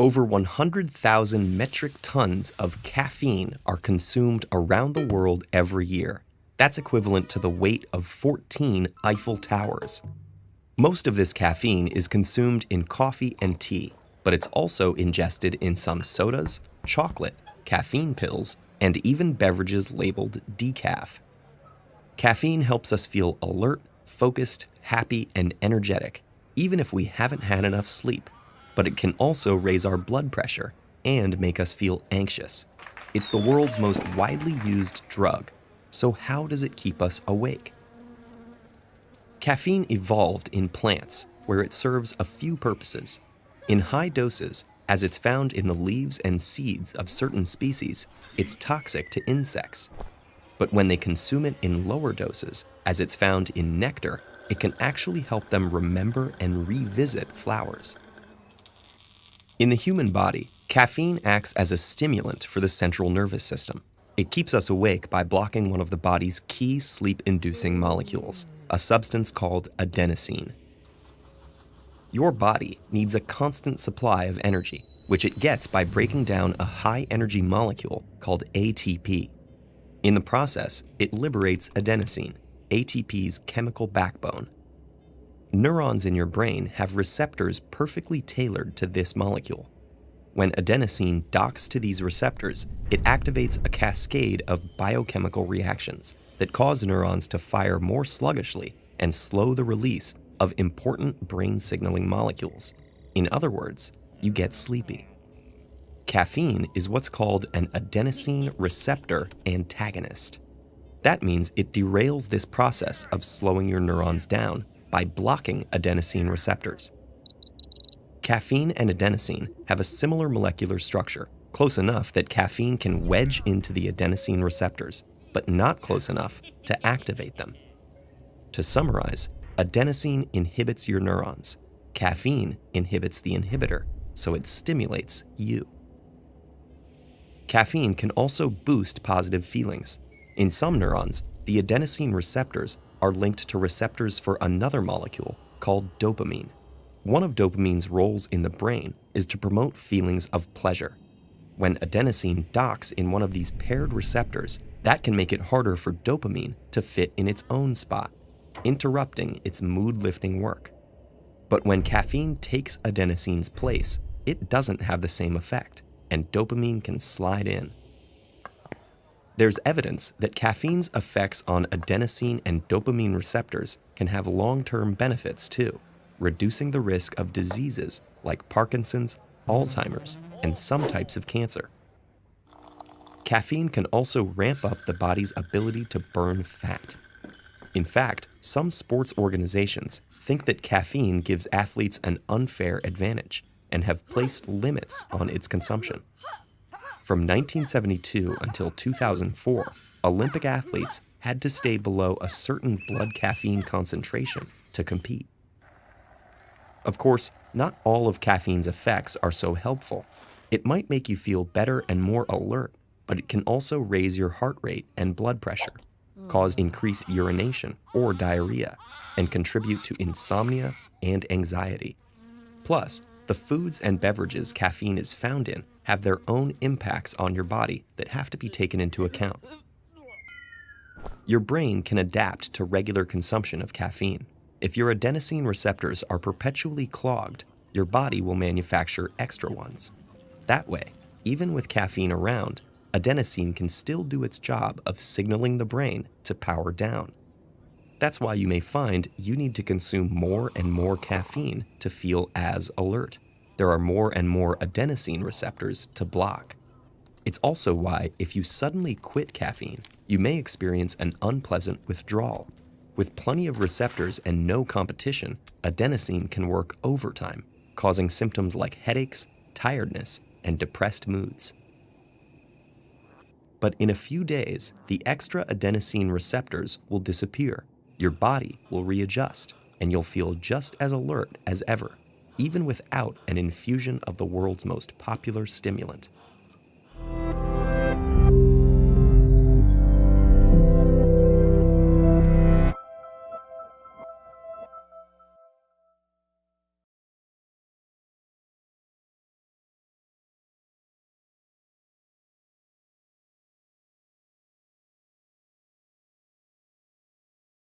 Over 100,000 metric tons of caffeine are consumed around the world every year. That's equivalent to the weight of 14 Eiffel Towers. Most of this caffeine is consumed in coffee and tea, but it's also ingested in some sodas, chocolate, caffeine pills, and even beverages labeled decaf. Caffeine helps us feel alert, focused, happy, and energetic, even if we haven't had enough sleep. But it can also raise our blood pressure and make us feel anxious. It's the world's most widely used drug. So how does it keep us awake? Caffeine evolved in plants, where it serves a few purposes. In high doses, as it's found in the leaves and seeds of certain species, it's toxic to insects. But when they consume it in lower doses, as it's found in nectar, it can actually help them remember and revisit flowers. In the human body, caffeine acts as a stimulant for the central nervous system. It keeps us awake by blocking one of the body's key sleep-inducing molecules, a substance called adenosine. Your body needs a constant supply of energy, which it gets by breaking down a high-energy molecule called ATP. In the process, it liberates adenosine, ATP's chemical backbone. Neurons in your brain have receptors perfectly tailored to this molecule. When adenosine docks to these receptors, it activates a cascade of biochemical reactions that cause neurons to fire more sluggishly and slow the release of important brain signaling molecules. In other words, you get sleepy. Caffeine is what's called an adenosine receptor antagonist. That means it derails this process of slowing your neurons down by blocking adenosine receptors. Caffeine and adenosine have a similar molecular structure, close enough that caffeine can wedge into the adenosine receptors, but not close enough to activate them. To summarize, adenosine inhibits your neurons. Caffeine inhibits the inhibitor, so it stimulates you. Caffeine can also boost positive feelings. In some neurons, the adenosine receptors are linked to receptors for another molecule called dopamine. One of dopamine's roles in the brain is to promote feelings of pleasure. When adenosine docks in one of these paired receptors, that can make it harder for dopamine to fit in its own spot, interrupting its mood-lifting work. But when caffeine takes adenosine's place, it doesn't have the same effect, and dopamine can slide in. There's evidence that caffeine's effects on adenosine and dopamine receptors can have long-term benefits too, reducing the risk of diseases like Parkinson's, Alzheimer's, and some types of cancer. Caffeine can also ramp up the body's ability to burn fat. In fact, some sports organizations think that caffeine gives athletes an unfair advantage and have placed limits on its consumption. From 1972 until 2004, Olympic athletes had to stay below a certain blood caffeine concentration to compete. Of course, not all of caffeine's effects are so helpful. It might make you feel better and more alert, but it can also raise your heart rate and blood pressure, cause increased urination or diarrhea, and contribute to insomnia and anxiety. Plus, the foods and beverages caffeine is found in have their own impacts on your body that have to be taken into account. Your brain can adapt to regular consumption of caffeine. If your adenosine receptors are perpetually clogged, your body will manufacture extra ones. That way, even with caffeine around, adenosine can still do its job of signaling the brain to power down. That's why you may find you need to consume more and more caffeine to feel as alert. There are more and more adenosine receptors to block. It's also why, if you suddenly quit caffeine, you may experience an unpleasant withdrawal. With plenty of receptors and no competition, adenosine can work overtime, causing symptoms like headaches, tiredness, and depressed moods. But in a few days, the extra adenosine receptors will disappear. Your body will readjust, and you'll feel just as alert as ever, even without an infusion of the world's most popular stimulant.